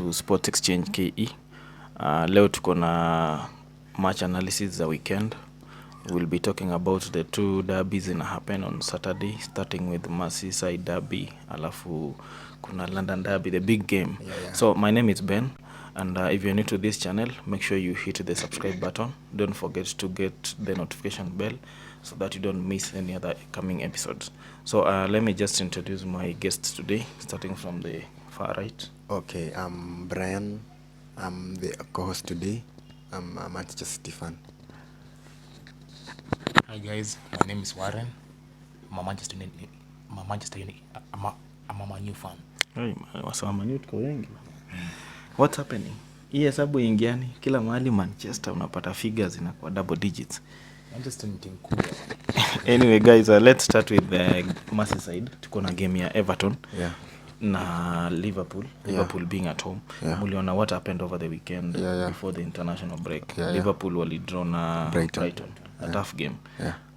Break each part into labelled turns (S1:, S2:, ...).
S1: to Sports Exchange KE. Leo tuko na match analysis za weekend. We'll be talking about the two derbies in happen on Saturday, starting with Merseyside derby, alafu kuna London derby, the big game.
S2: Yeah.
S1: So my name is Ben, and if you're new to this channel, make sure you hit the subscribe button. Don't forget to get the notification bell so that you don't miss any other coming episodes. So let me just introduce my guests today, starting from the far right.
S2: Okay, I'm Brian. I'm the co-host today. I'm a Manchester City fan.
S3: Hi guys, my name is Warren. I'm a Manchester United. I'm a Man U fan.
S1: Hey, wasamani tuko wengi. What's happening? Hii hesabu ingiani kila mahali Manchester unapata figures inakuwa double digits.
S3: Manchester ni team kubwa.
S1: Anyway guys, let's start with the Merseyside. Tuko na game ya Everton.
S2: Yeah.
S1: Na Liverpool. Liverpool being at home. Muliona what happened over the weekend before the international break. Liverpool walidraw na Brighton. A tough game.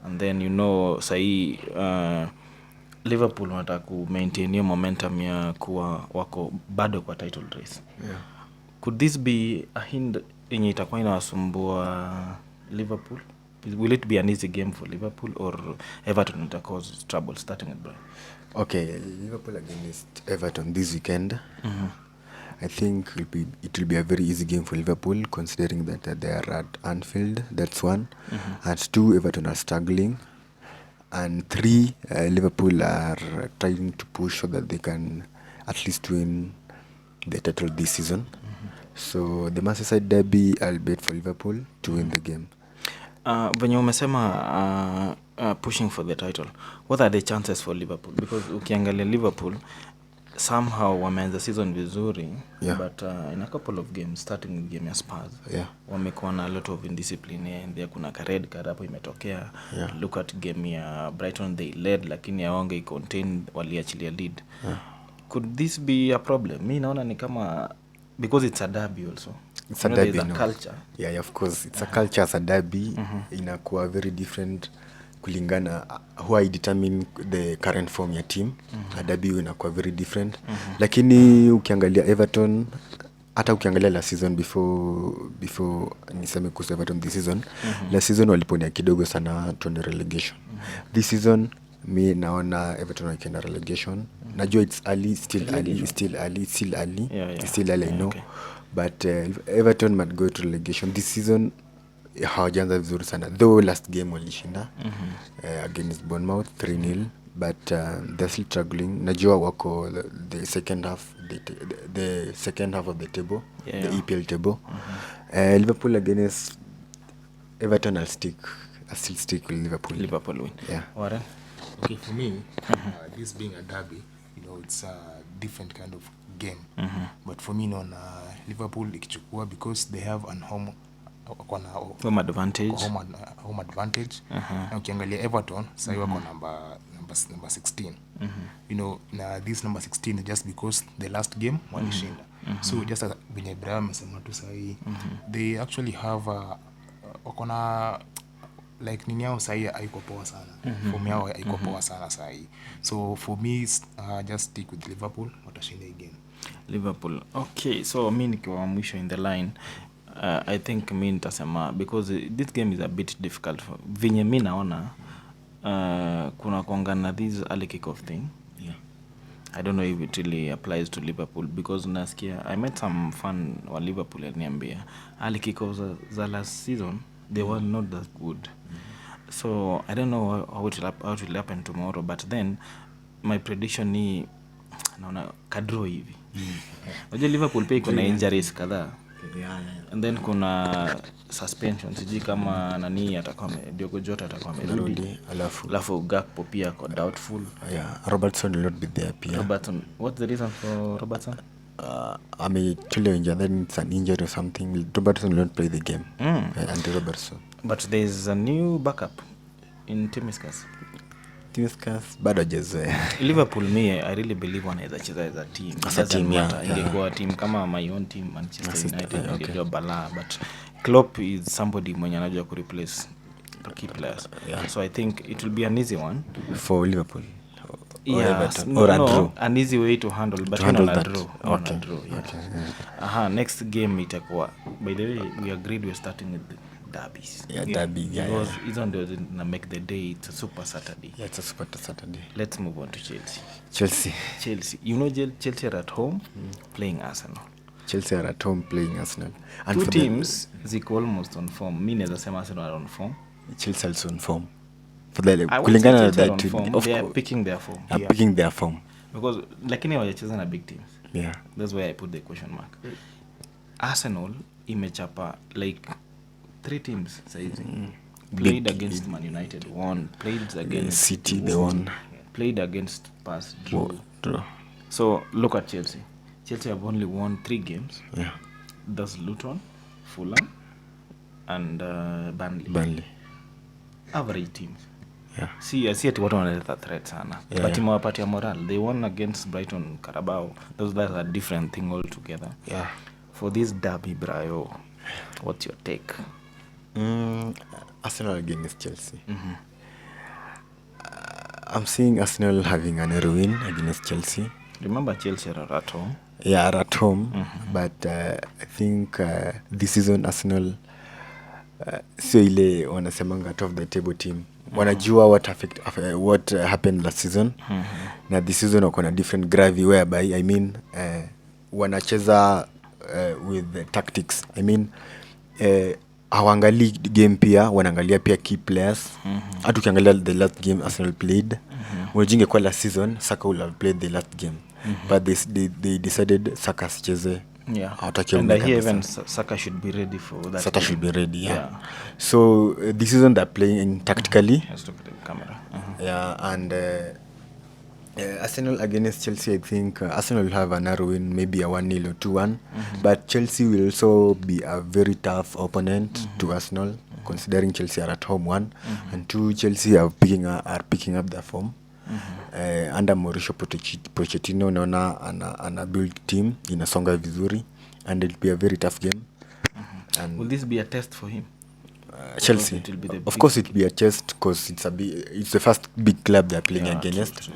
S1: And then sahi Liverpool wanataka ku maintain your momentum ya kuwa wako bado kwa title race. Could this be a hint yenye itakuwa inawasumbua Liverpool? Will it be an easy game for Liverpool or Everton will cause trouble starting at Brighton?
S2: Okay, Liverpool against Everton this weekend. I think it will be a very easy game for Liverpool, considering that they are at Anfield. That's one. And two, Everton are struggling. And three, Liverpool are trying to push so that they can at least win the title this season. So the Merseyside derby, I'll bet for Liverpool to win the game.
S1: Venye umesema pushing for the title, what are the chances for Liverpool? Because ukiangalia Liverpool somehow wameanza season vizuri, but in a couple of games, starting with game ya Spurs, wamekuwa na a lot of indiscipline, and there kuna ka red card hapo imetokea. Look at game ya Brighton, they led lakini hawange contain, waliachilia lead. Could this be a problem? Mi naona ni kama, because it's a derby also.
S2: It's a derby,
S1: a culture.
S2: Yeah, of course. It's a culture as a derby. Inakuwa very different kulingana who I determine the current form ya team. A derby inakuwa very different. Lakini ukiangalia Everton, hata ukiangalia last season before niseme kuhusu Everton this season, last season waliponia kidogo sana tuende relegation. This season mi naona Everton wakienda relegation. Najua it's early, still early, I know. Okay. But Everton might go to relegation this season. Hawajaanza vizuri sana, though last game walishinda against Bournemouth 3-0, but they're still struggling. Najua wako the second half of the table, the EPL table. Liverpool against Everton, I'll still stick with Liverpool
S1: win.
S3: Warren? Okay, for me, this being a derby, it's a different kind of game. But for me, Liverpool ikichukua because they have home advantage. Na ukiangalia Everton sasa wako number 16. Na this number 16 just because the last game walishinda. So just as when Ibrahim amesema tu sasa they actually have like nini yao sasa haiko poa sana. Form yao haiko poa sana sasa. So for me just stick with Liverpool, watashinda hii game.
S1: Liverpool. Okay, so mimi nikiwa mwisho in the line, I think mimi nitasema because this game is a bit difficult for vinye mimi naona kuna kuangana this early kick-off thing. I don't know if it really applies to Liverpool because nasikia I met some fan wa Liverpool aliniambia early kick-offs za last season they were not that good. So I don't know how it will happen tomorrow, but then my prediction ni naona kadro hivi. Unajua Liverpool pia iko na injuries kadhaa. And then kuna suspension, siji kama nani atakuwa Diogo Jota atakuwa amerudi, alafu Gakpo pia kwa doubtful.
S2: Robertson will not be there pia.
S1: Robertson, what's the reason for Robertson?
S2: Actually injured, then it's an injury or something. Robertson will not play the game. Andy Robertson.
S1: But there's a new backup in Timiskas.
S2: Bado hajazoea.
S1: Liverpool, I really believe wanaweza cheza as a team.
S2: As a team,
S1: ingekuwa team kama my own team Manchester United, ingekuwa balaa, but Klopp is somebody mwenye anajua ku replace key players. So I think it will be an easy one
S2: for Liverpool. or
S1: Yeah,
S2: Everton or a draw
S1: an easy way to handle, but
S2: to
S1: mi
S2: handle
S1: naona
S2: that.
S1: draw.
S2: Okay.
S1: Draw, yeah.
S2: Okay. Yeah.
S1: Aha, next game itakuwa, by the way, we agreed we're starting with the derbies.
S2: Yeah, derby. Yeah,
S1: Because
S2: yeah.
S1: hizo ndio zina make the day, it's a super Saturday.
S2: Yeah, it's a super Saturday.
S1: Let's move on to Chelsea.
S2: Chelsea.
S1: You know Chelsea are at home playing Arsenal.
S2: Chelsea are at home playing Arsenal. And
S1: Two
S2: for
S1: teams ziko almost on form. Mi naweza sema Arsenal are on form.
S2: Chelsea also on form. For the
S1: I won't say
S2: kulingana na
S1: Chelsea are
S2: that
S1: on
S2: two,
S1: form.
S2: of
S1: They are
S2: course,
S1: picking their form.
S2: are picking their form.
S1: Because lakini hawajacheza na big teams.
S2: Yeah.
S1: That's why I put the question mark. Arsenal imechapa like 3 teams saizi. Played against Man United, won. Played against
S2: City, they won.
S1: Played against Spurs, drew.
S2: Draw.
S1: So look at Chelsea. Chelsea have only won 3 games.
S2: Yeah.
S1: That's Luton, Fulham, and Burnley. Average teams.
S2: Yeah.
S1: See ati watu wanaleta threat sana.
S2: Yeah,
S1: But imewapatia moral. They won against Brighton, Carabao. That's a different thing altogether.
S2: Yeah.
S1: For this derby, Brayo, what's your take?
S2: Arsenal against Chelsea. I'm seeing Arsenal having an early win against Chelsea.
S1: Remember Chelsea are at home.
S2: Yeah, are at home. But I think this season Arsenal sio ile wanasemanga top of the table team. Wanajua what happened last season. Na this season wako na different gravy whereby I mean wanacheza with the tactics. I mean hawaangalii game pia, wanaangalia pia key players. Hata ukiangalia the last game Arsenal played, unajinge kwa last season Saka would have played the last game. But they decided Saka sicheze.
S1: Yeah.
S2: And
S1: I hear even Saka should be ready for that.
S2: Saka should be ready, yeah. So this season they're playing tactically.
S1: Let's look at the camera.
S2: Yeah, and Arsenal against Chelsea, I think Arsenal will have a narrow win, maybe a 1-0 or 2-1. But Chelsea will also be a very tough opponent to Arsenal, considering Chelsea are at home, 1. And 2, Chelsea are picking up their form. Under Mauricio Pochettino, naona ana build team inasonga vizuri, and it'll be a very tough game. And
S1: will this be a test for him?
S2: Chelsea, of course it'll be a test because it's the first big club they're playing against.
S1: True.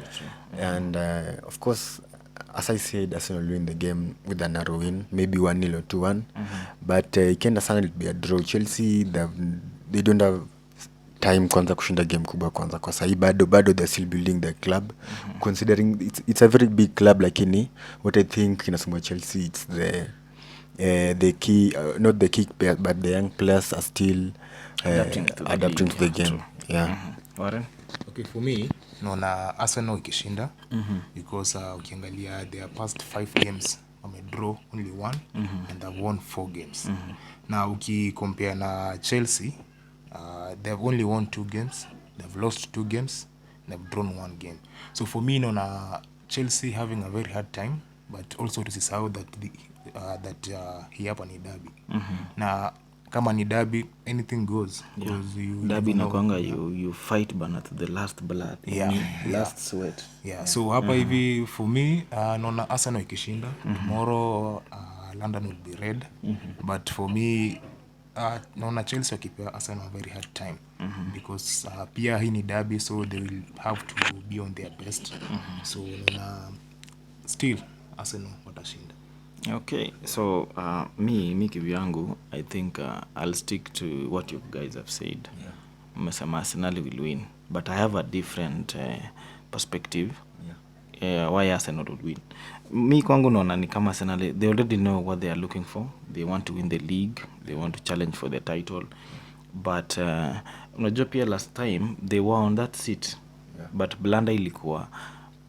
S2: And of course, as I said, Arsenal will win the game with a narrow win, maybe 1-0 or 2-1. But Ikienda sana it'll be a draw. Chelsea, they don't have time kwanza kushinda game kubwa kwanza kwa sahi bado they're still building the club. Considering it's a very big club, lakini what I think inasumwa Chelsea, it's the key, not the key player, but the young players are still adapting to the game. True. Yeah.
S1: Warren?
S3: Okay, for me naona Arsenal ikishinda because ukiangalia their past 5 games wamedraw only 1 and they've won 4 games. Na ukicompare na Chelsea, they've only won 2 games, they've lost 2 games, they've drawn 1 game. So for me naona Chelsea having a very hard time, but also tusisahau that hii hapa ni derby. Na kama ni derby, anything goes.
S1: Derby nakwanga you fight bana to the last blood. Last sweat.
S3: So hapa hivi for me naona Arsenal ikishinda. Tomorrow London will be red. But for me naona Chelsea wakipea Arsenal a very hard time. Because pia hii ni derby, so they will have to be on their best. So naona still Arsenal watashinda.
S1: Okay, so me kivyangu, I think I'll stick to what you guys have said. Mmesema Arsenal will win, but I have a different perspective. Why Arsenal will win. Mi kwangu naona ni kama Arsenal, they already know what they are looking for. They want to win the league, they want to challenge for the title. But unajua pia last time they were on that seat. But blanda ilikuwa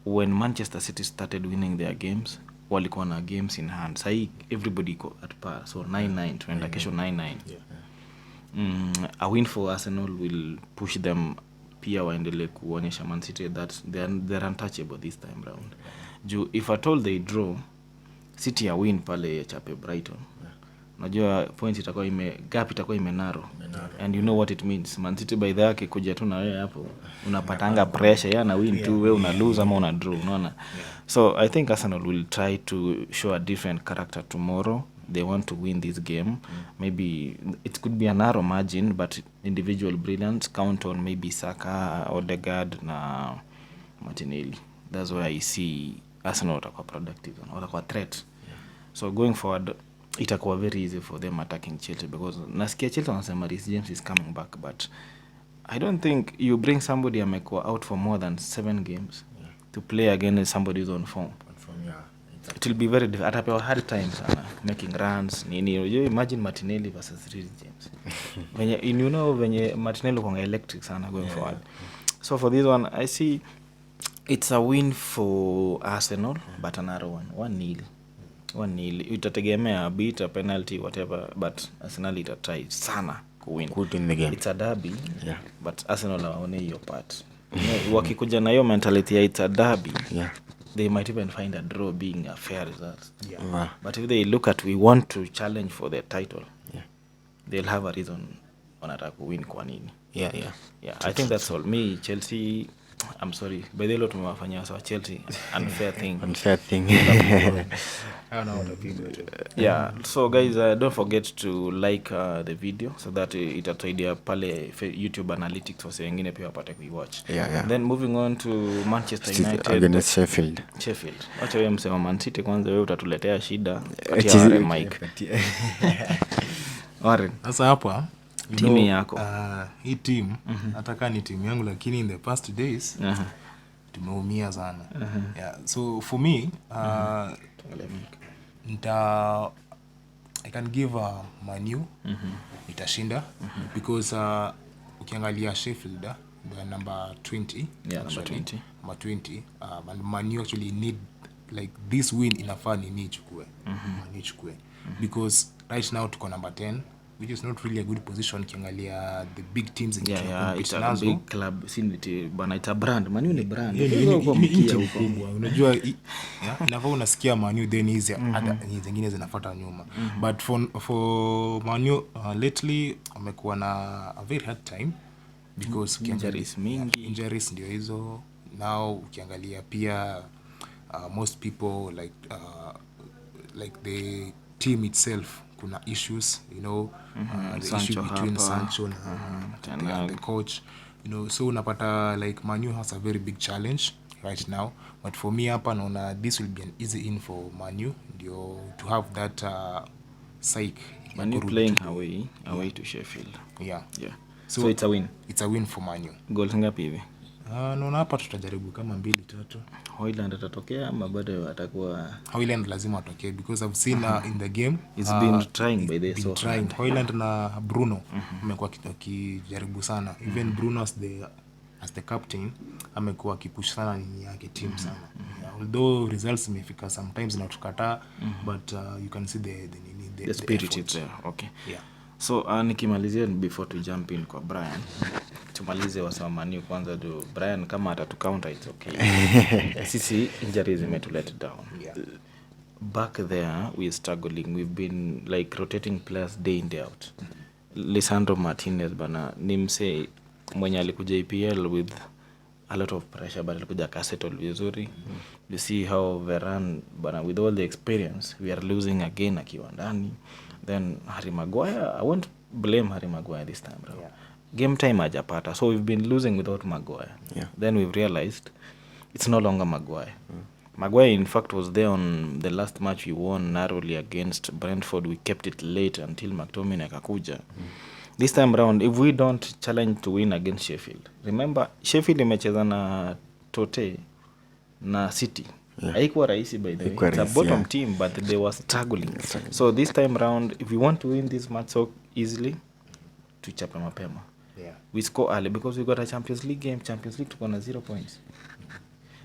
S1: when Manchester City started winning their games, walikuwa na games in hand. Sahi everybody go at par, so 9-9 tuenda kesho 9-9. A win for Arsenal will push them pia waendelee kuonyesha Man City that they're untouchable this time round. If at all they draw, City a win pale chape Brighton, unajua points itakuwa gap itakuwa imenaro. And you know what it means. Man City by the way kuja tu na wewe hapo unapatanga pressure, na win tu wewe una lose ama una draw, unaona. So I think Arsenal will try to show a different character tomorrow. They want to win this game. Maybe it could be a narrow margin, but individual brilliance, count on maybe Saka, Odegaard na Martinelli. that's where I see Arsenal watakuwa productive and watakuwa threat. So going forward itakuwa very easy for them attacking Chelsea, because nasikia Chelsea wanasema Reece James is coming back, but I don't think you bring somebody amekuwa out for more than 7 games to play against somebody who's on form. It will be very difficult. Atapewa hard time sana making runs nini. You imagine Martinelli versus Reece James. Venye Martinelli kwa electric sana going forward. So for this one I see it's a win for Arsenal, but another one 1-0. Itategemea beat a penalty whatever, but Arsenal itatry sana kuwin.
S2: Good in the game.
S1: It's a derby, but Arsenal waone hiyo part. Wakikuja na hiyo mentality ya it's a derby, they might even find a draw being a fair result. But if they look at we want to challenge for the title, they'll have a reason wanataka kuwin kwa nini. I think that's all. Me Chelsea, I'm sorry, by the lot tumewafanyia sawa Chelsea unfair thing.
S3: I don't know what to think.
S1: So guys, don't forget to like the video so that itasaidia pale YouTube analytics wase wengine pia wapate kuiwatch. Then moving on to Manchester United
S2: against Sheffield.
S1: Acha wewe msema Man City kwanza, wewe utatuletea shida kati ya Mike. Warren.
S3: Sasa hapa
S1: timu yako.
S3: Hii team nataka ni timu yangu, lakini in the past days tumeumia sana. So for me I can give Man U itashinda because ukiangalia Sheffield the number 20 number 20 and Man U actually need like this win inafaa ni ichukue because right now tuko number 10, which is not really a good position kiangalia the big teams in
S1: it's a big club. Siniti bana, it's a brand. Man U ni brand.
S3: Unajua inafaa unasikia Man U then hizi hata zingine zinafuata nyuma. But for Man U lately amekuwa na a very hard time because injuries ndio hizo. Now ukiangalia pia most people like the team itself kuna issues, the issue between Sancho and the coach, so unapata like Man U has a very big challenge right now. But for me hapa naona this will be an easy in for Man U ndio to have that psyche.
S1: Man U playing away to Sheffield. So it's a win for Man U. Goals ngapi hivi?
S3: Naona hapa tutajaribu kama 2-3.
S1: Højlund atatokea ama bado atakuwa?
S3: Højlund lazima atokee because I've seen in the game
S1: it's been trying by the so
S3: trying. Højlund na Bruno amekuwa kijaribu sana. Even Bruno as the captain amekuwa akipush sana nini yake team sana. Although results imefika sometimes na tukataa, but you can see the
S1: spirit is there. So nikimalizia before to jump in kwa Brian, tumalize wasamani kwanza do Brian kama atatu counter it's okay. Sisi injuries let down. Back there we struggling. We've been like rotating players day in day out. Lisandro Martinez bana nimse mwenye alikuja EPL with a lot of pressure, but alikuja kasettle vizuri. You see how Varane bana with all the experience we are losing again akiwa ndani. Then Harry Maguire, I won't blame Harry Maguire this time bro. Game time hajapata, so we've been losing without Maguire. Then we've realized it's no longer Maguire. Maguire in fact was there on the last match we won narrowly against Brentford. We kept it late until McTominay akakuja. This time around if we don't challenge to win against Sheffield, remember Sheffield imecheza na Tote na City. Haikuwa rahisi by the way. It's a bottom team, but they were struggling. So this time around if we want to win this match so easily, tuchape mapema. We score early because we got a Champions League game. Champions League tuko na 0 points.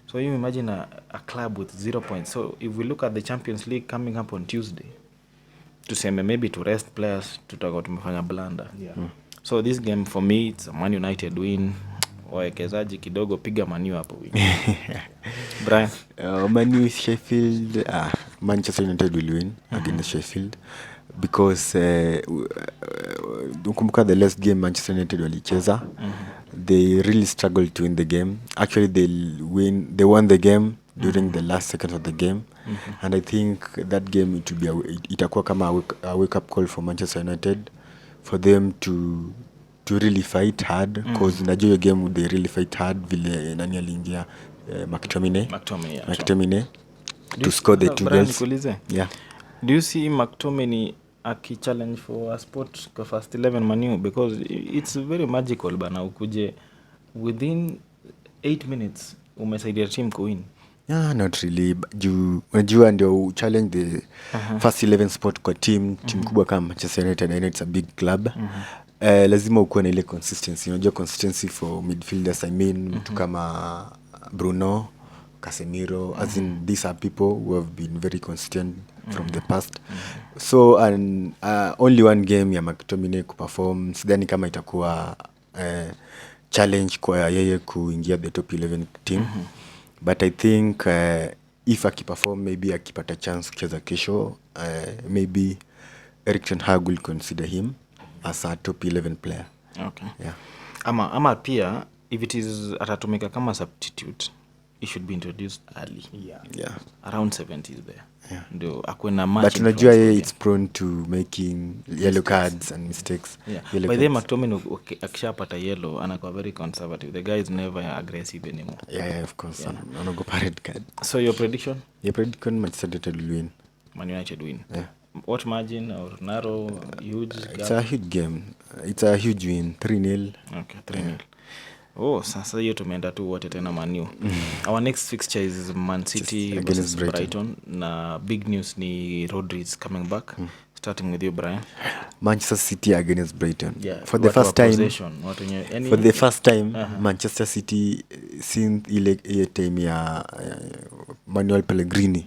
S1: So you imagine a club with 0 points. So if we look at the Champions League coming up on Tuesday, tuseme maybe to rest players, tutakuwa tumefanya blunder. So this game for me it's a Man United win. Wawekezaji kidogo piga Man U hapo win. Brian,
S2: Man U Sheffield, Manchester United will win against Sheffield because ukumbuka the last game Manchester United walicheza, they really struggled to win the game. Actually they won the game during the last seconds of the game, and I think that game itakuwa kama a wake up call for Manchester United for them to really fight hard because najua game they really fight hard vile nani aliingia McTominay.
S1: McTominay,
S2: McTominay
S1: Do
S2: to
S1: you
S2: score the
S1: see-
S2: 2
S1: Brian,
S2: goals.
S1: nikuulize.
S2: Yeah.
S1: Do you see McTominay aki-challenge for a spot kwa first 11 Manu? Because it's very magical bana, ukuje within 8 minutes umesaidia team kuwin.
S2: Yeah, not really. Unajua ndio challenge the first 11 spot kwa team kubwa kama Manchester United, and it's a big club. Lazima ukuwe na ile consistency. Unajua consistency for midfielders, I mean mtu kama Bruno, Casemiro, as in these are people who have been very consistent from the past. So only one game ya McTominay kuperform, sidhani kama itakuwa challenge kwa yeye kuingia the top 11 team. But I think if akiperform, maybe akipata chance kucheza kesho, maybe Erik ten Hag will consider him as a top 11 player.
S1: Okay.
S2: Yeah.
S1: Ama pia if it is atatumika kama substitute, he should be introduced early.
S2: Yeah.
S1: Around 70s there.
S2: Yeah.
S1: Ndio akuwe na match.
S2: But unajua yeye it's prone to making yellow cards and mistakes.
S1: Yeah.
S2: Yellow
S1: By the
S2: cards.
S1: McTominay akishapata yellow anakuwa very conservative. The guy is never aggressive anymore.
S2: Yeah, of course. Anaogopa red card.
S1: So your prediction?
S2: Your prediction, Manchester United will win.
S1: Man United win.
S2: Yeah.
S1: What margin, or narrow, huge gap?
S2: It's a huge game. It's a huge win. 3-0.
S1: Okay, 3-0. Oh, sasa hiyo tumeenda tu wote tena Manu. Our next fixture is Man City versus Brighton. Na big news ni Rodri is coming back. Starting with you, Brian.
S2: Manchester City against Brighton.
S1: Yeah,
S2: For the first time,
S1: for the
S2: first time, Manchester City since ile time ya Manuel Pellegrini.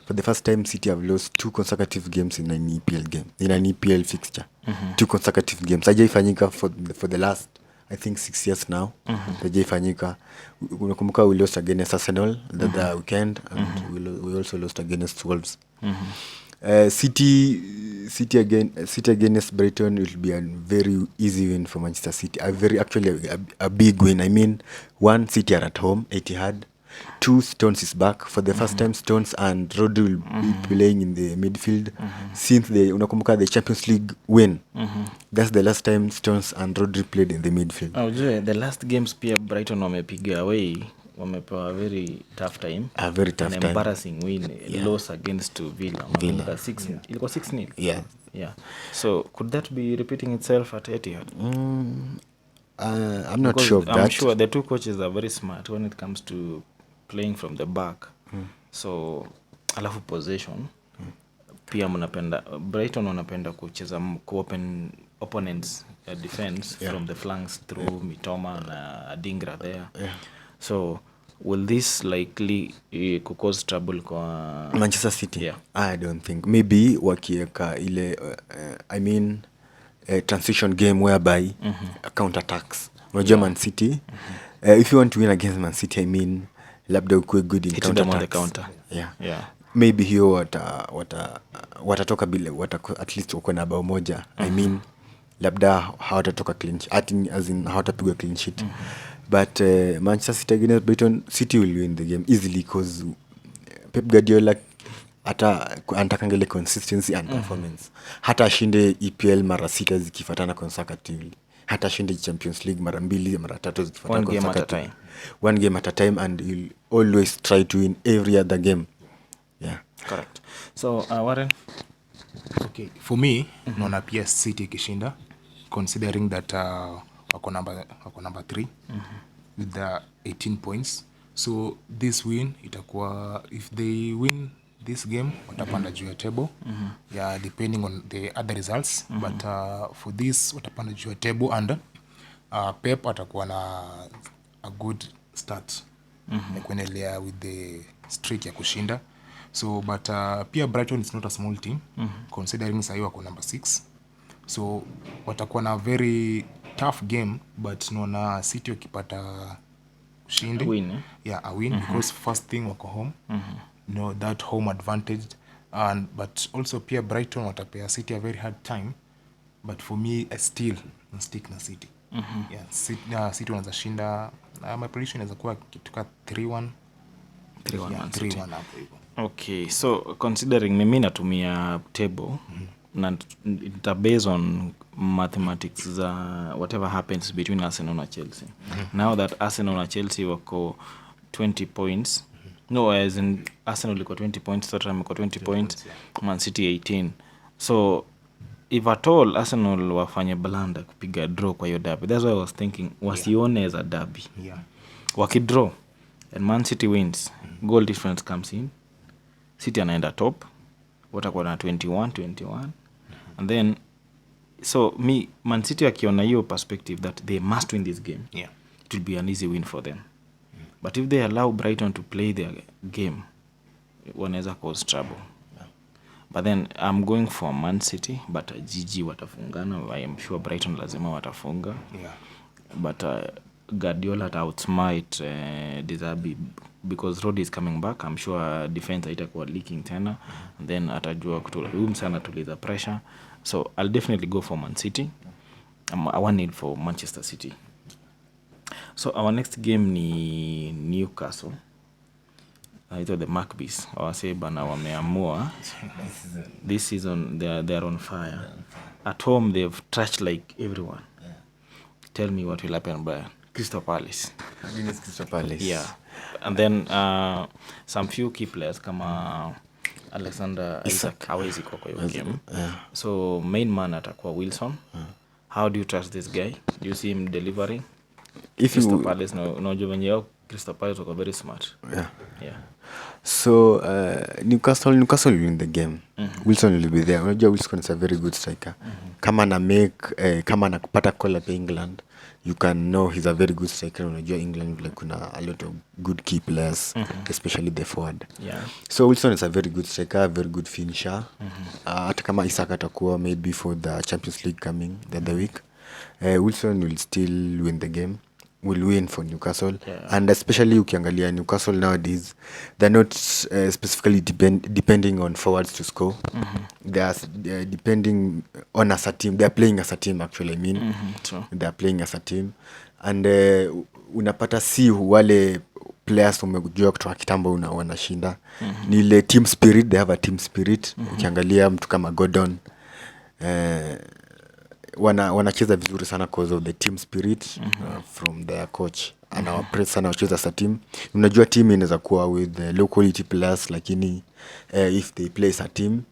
S2: For the first time, City have lost 2 consecutive games in an EPL game, in an EPL fixture. 2 consecutive games. Hajaifanyika for the last, I think 6 years now. Hajaifanyika. Unakumbuka we lost against Arsenal the weekend, and we also lost against Wolves. City against Brighton will be a very easy win for Manchester City. A big win. I mean, 1, City are at home, Etihad. 2, Stones is back. For the first time, Stones and Rodri will be playing in the midfield since unakumbuka the Champions League win. That's the last time Stones and Rodri played in the midfield.
S1: The last games pia Brighton wamepiga away, wamepewa a very tough time.
S2: A very tough time.
S1: Embarrassing win, loss against Villa. Ilikuwa 6-0. Yeah. So could that be repeating itself at Etihad?
S2: I'm not sure of that.
S1: I'm sure the two coaches are very smart when it comes to playing from the back. So alafu possession pia mnapenda Brighton wanapenda kucheza ku-open opponents defense from the flanks through Mitoma na Adingra there. So will this likely cause trouble kwa
S2: Manchester City?
S1: Yeah.
S2: I don't think. Maybe wakieka ile transition game whereby counter attacks. Unajua Man City, if you want to win against Man City, I mean labda ukuwe good in counter attacks. Yeah. Maybe hiyo watatoka bila at least wako na bao moja. I mean labda hawatatoka clean sheet, as in hawatapigwa clean sheet. But Manchester City against Brighton, City will win the game easily because Pep Guardiola anataka ile consistency and performance. Hata ashinde EPL mara 6 zikifuatana consecutively. Hata ashinde Champions League mara 2 mara 3 zikifuatana consecutively. One game at a time, and he'll always try to win every other game. Yeah.
S1: Correct. So Warren?
S3: Okay, for me, naona pia City ikishinda considering that wako number 3 with the 18 points. So this win itakuwa, if they win this game watapanda juu ya table. Yeah, depending on the other results, but for this watapanda juu ya table, and Pep atakuwa na a good start na kuendelea with the streak ya kushinda. So but pia Brighton is not a small team considering sahi wako number 6. So watakuwa na very tough game, but naona City wakipata ushindi. A win because first thing wako home. That home advantage, but also pia Brighton watapea City a very hard time, but for me I still stick na City. City wanaweza shinda. My prediction inaweza kuwa kituka 3-1 hapo hivyo.
S1: Okay, so considering mimi natumia table na ita based on mathematics za whatever happens between Arsenal na Chelsea. Now that Arsenal na Chelsea wako 20 points. No, as in Arsenal iko 20 points, Tottenham iko 20 points, Man City 18. So if at all Arsenal wafanye blunder kupiga draw kwa hiyo derby, that's why I was thinking wasione as a derby.
S3: Yeah.
S1: Wakidraw and Man City wins, goal difference comes in, City anaenda top, watakuwa na 21. And then so Man City wakiona hiyo perspective that they must win this game,
S3: Yeah.
S1: it will be an easy win for them. But if they allow Brighton to play their game, wanaweza cause trouble. But then I'm going for Man City, but GG watafungana. I am sure Brighton lazima watafunga.
S3: Yeah.
S1: But Guardiola outsmart Dizabi because Rodri is coming back. I'm sure defense haitakuwa leaking tena. And then atajua sana tuliza pressure. So I'll definitely go for Man City. I 1-0 for Manchester City. So our next game ni Newcastle. Ito the Maccabees. Wase bana wameamua. This season they are on fire. At home they've trashed like everyone. Tell me what will happen by Crystal Palace.
S2: Against Crystal Palace.
S1: Yeah. And then some few key players kama Alexander Isak hawezi kwa hiyo game. So main man atakuwa Wilson. How do you trust this guy? Do you see him delivering?
S2: If
S1: Crystal
S2: you
S1: Palace unajua venye yao Crystal Palace wako very smart. Yeah.
S2: So Newcastle will win the game. Wilson will be there. Unajua Wilson is a very good striker. Kama anakupata call up England, you can know he's a very good striker. Unajua England like kuna a lot of good key players, especially the forward.
S1: Yeah.
S2: So Wilson is a very good striker, a very good finisher. Hata kama Isak atakuwa maybe for the Champions League coming the other week, Wilson will still win the game. Will win for Newcastle. Yeah. And especially ukiangalia Newcastle nowadays, they're not specifically depending on forwards to score. They're depending on as a team. They're playing as a team actually, I mean.
S1: True.
S2: They're playing as a team. And unapata si wale players umejua kutoka kitambo wanashinda. Ni ile team spirit, they have a team spirit. Ukiangalia mtu kama Gordon, wanacheza vizuri sana because of the team spirit from their coach. Anawapress sana wacheza as a team. Unajua team inaweza kuwa with low quality players, lakini if they play as a team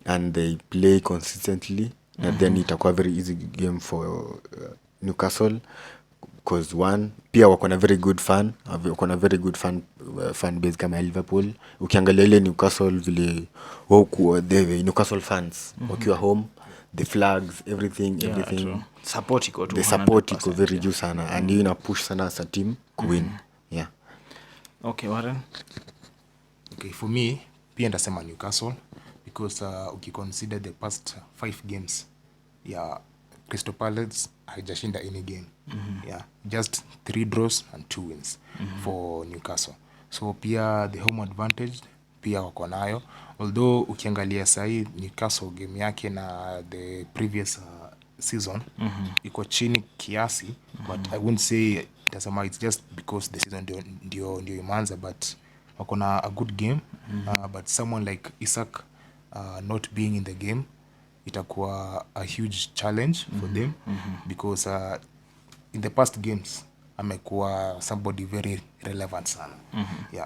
S2: and they play consistently, then itakuwa very easy game for Newcastle because one, pia wako na very good fan base kama Liverpool. Ukiangalia ile Newcastle vile the Newcastle fans wakiwa home, the flags, everything.
S1: Support iko tu.
S2: The support iko very juu sana, and you na push sana as a team to win. Yeah.
S1: Okay, Warren.
S3: Okay, for me, pia ndasema Newcastle because ukiconsider the past 5 games, Crystal Palace haijashinda any game. Just 3 draws and 2 wins for Newcastle. So pia the home advantage pia wako nayo, although ukiangalia sahi Newcastle game yake na the previous season iko chini kiasi, but I wouldn't say tasema it's just because the season ndio imeanza, but wako na a good game. But someone like Isak not being in the game itakuwa a huge challenge for them because in the past games amekuwa somebody very relevant sana.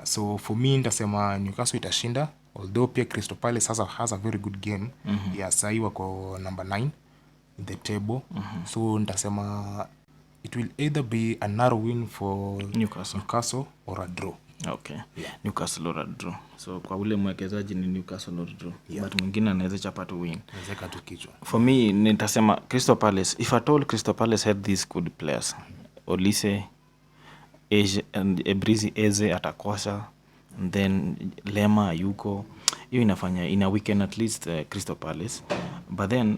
S3: So for me ndasema Newcastle itashinda, although pia Crystal Palace has a very good game. Sahi wako number 9 in the table. So ndasema it will either be a narrow win for Newcastle or a draw.
S1: Okay. Newcastle or a draw. So kwa ule mwekezaji ni Newcastle or draw. But mwingine anaweza chapa to win.
S3: Anaweza tu kichwa.
S1: For me nitasema Crystal Palace. If at all Crystal Palace had these good players, Olise, Ebrizi Eze atakosa, and then Lema yuko, hiyo inafanya in a weekend at least Crystal Palace. But then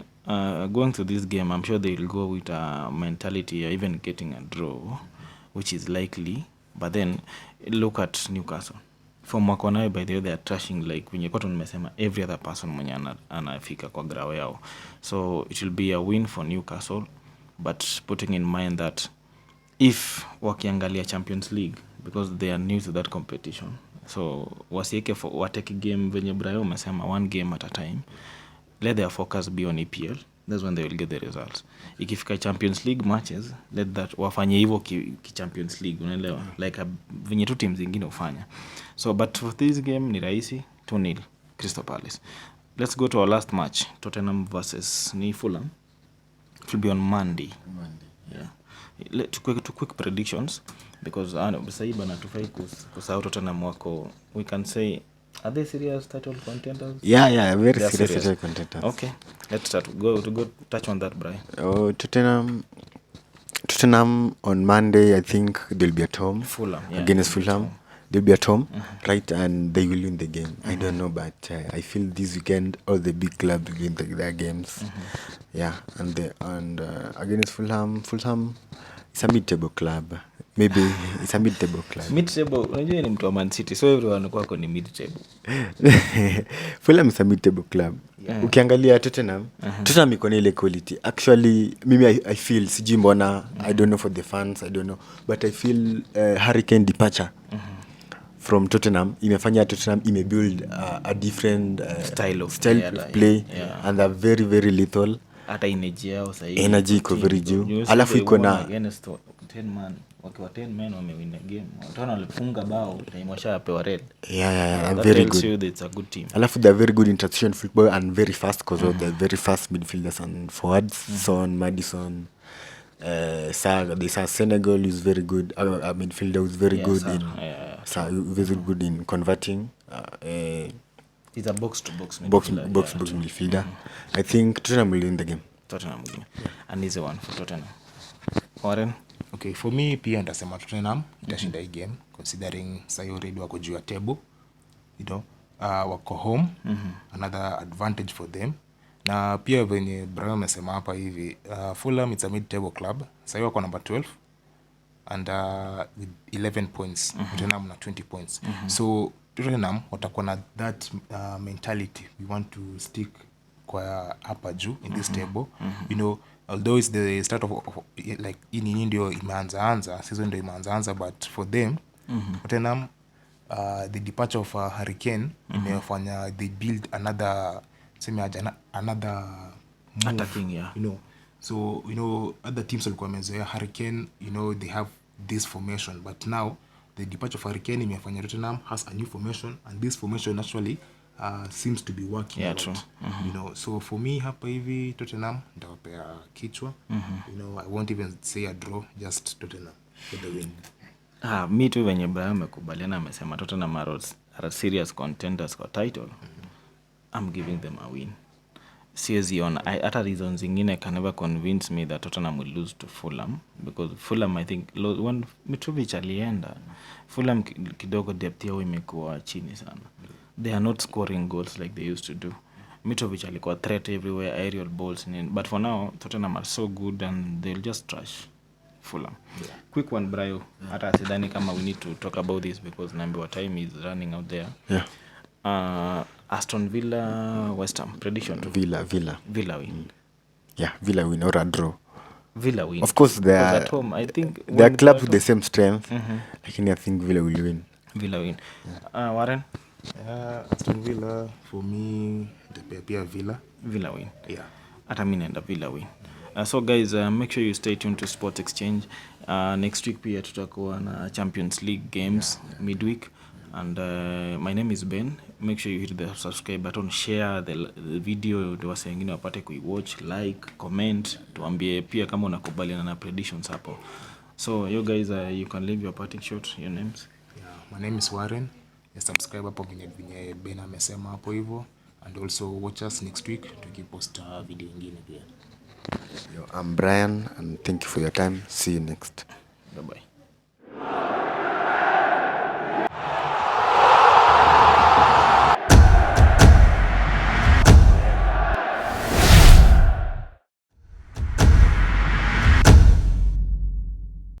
S1: going to this game, I'm sure they will go with a mentality of even getting a draw, which is likely. But then look at Newcastle. From Wakonayo, by the way, they are trashing like when you got on nimesema every other person mwenye anafika kwa grao yao. So it will be a win for Newcastle, but putting in mind that if wakiangalia Champions League, because they are new to that competition, so wateke game venye Brayo umesema one game at a time, let their focus be on EPL That's when they will get the results. Ikifika Champions League matches, let that wafanye hivyo ki Champions League, unaelewa? Like venye tu teams zingine ufanya. So but for this game ni rahisi 2-0 Crystal Palace. Let's go to our last match, Tottenham versus Fulham. It will be on Monday. Yeah. To quick predictions because Saiba na tufai kusahau Tottenham wako, we can say, are they serious title contenders?
S2: Yeah, very serious title contenders.
S1: Okay, let's start. Go touch on that, Brian.
S2: Oh, Tottenham on Monday, I think they'll be at home.
S1: Fulham, yeah,
S2: against Fulham. They'll be at home, right, and they will win the game. I don't know, but I feel this weekend all the big clubs will win their games. Yeah, and against Fulham it's a mid-table club. Maybe it's a mid-table club.
S1: Mid-table, unajua ni mtu wa Man City, so everyone kwako ni mid-table.
S2: Fulham is a mid-table club. Ukiangalia Tottenham iko na ile quality. Actually, mimi I feel sijui mbona, I don't know for the fans, I don't know, but I feel Harry Kane departure from Tottenham imefanya Tottenham imebuild a different
S1: style of
S2: play, and they're very very lethal.
S1: Hata
S2: energy iko very juu. Alafu iko na
S1: 10 man, wakiwa 10 men wamewin game. Watu walifunga bao na washapewa red.
S2: Yeah, very good.
S1: You it's a good team.
S2: Alafu they're very good in transition football and very fast because of the very fast midfielders and forwards. Son, Madison, Senegal is very good. A midfielder who's very good very good in converting.
S1: He's a box to box
S2: midfielder. I think Tottenham will win the game.
S1: An easy one for Tottenham. Warren?
S3: Okay, for me pia nitasema Tottenham itashinda hii game considering sayo already wako juu ya table, you know, wako home, another advantage for them. Na pia venye Brian amesema hapa hivi, Fulham it's a mid-table club. Sayo wako number 12 and with 11 points. Tottenham na 20 points. So Tottenham watakuwa na that mentality. We want to stick kwa hapa juu in this table. You know, although it's the start of like ini ndio imeanza season ndio imeanza, but for them Tottenham the departure of Harry Kane imefanya they build another
S1: attacking,
S3: you know. So you know other teams walikuwa wamezoea Harry Kane, you know, they have this formation, but now the departure of Harry Kane imefanya Tottenham has a new formation, and this formation actually seems to be working.
S1: Yeah, true.
S3: You know, so for me hapa hivi Tottenham ndawapea kichwa. You know, I won't even say a draw, just Tottenham for the win.
S1: Me too, venye Brian amekubaliana amesema Tottenham are serious contenders for title. I'm giving them a win. Siezi on hata reasons zingine can never convince me that Tottenham will lose to Fulham, because Fulham I think when Mitrovic alienda Fulham kidogo depth yao imekuwa chini sana. They are not scoring goals like they used to do. Mitrovic alikuwa threat everywhere, aerial balls but for now Tottenham are so good and they'll just trash Fulham. Quick one, Brayo. Hata sidhani kama we need to talk about this because number time is running out there. Aston Villa West Ham prediction.
S2: Villa
S1: win.
S2: Yeah, Villa win or a draw.
S1: Villa win.
S2: Of course they are at
S1: home. I think
S2: they are clubs with the same strength. Lakini I think Villa will win.
S1: Warren?
S3: Aston Villa for me pia Villa
S1: win.
S3: Yeah.
S1: Hata mimi naenda Villa win. So guys, make sure you stay tuned to Sports Exchange. Next week pia tutakuwa na Champions League games midweek, and my name is Ben. Make sure you hit the subscribe button, share the video, ndio wase wengine wapate kuiwatch, like, comment, tuambie pia kama unakubaliana na predictions hapo. So you guys, you can leave your parting shot, your names.
S3: Yeah, my name is Warren. Subscribe hapo venye Ben amesema hapo hivyo, and also watch us next week tukipost video nyingine pia.
S2: I'm Brian, and thank you for your time. See you next.
S1: Bye bye.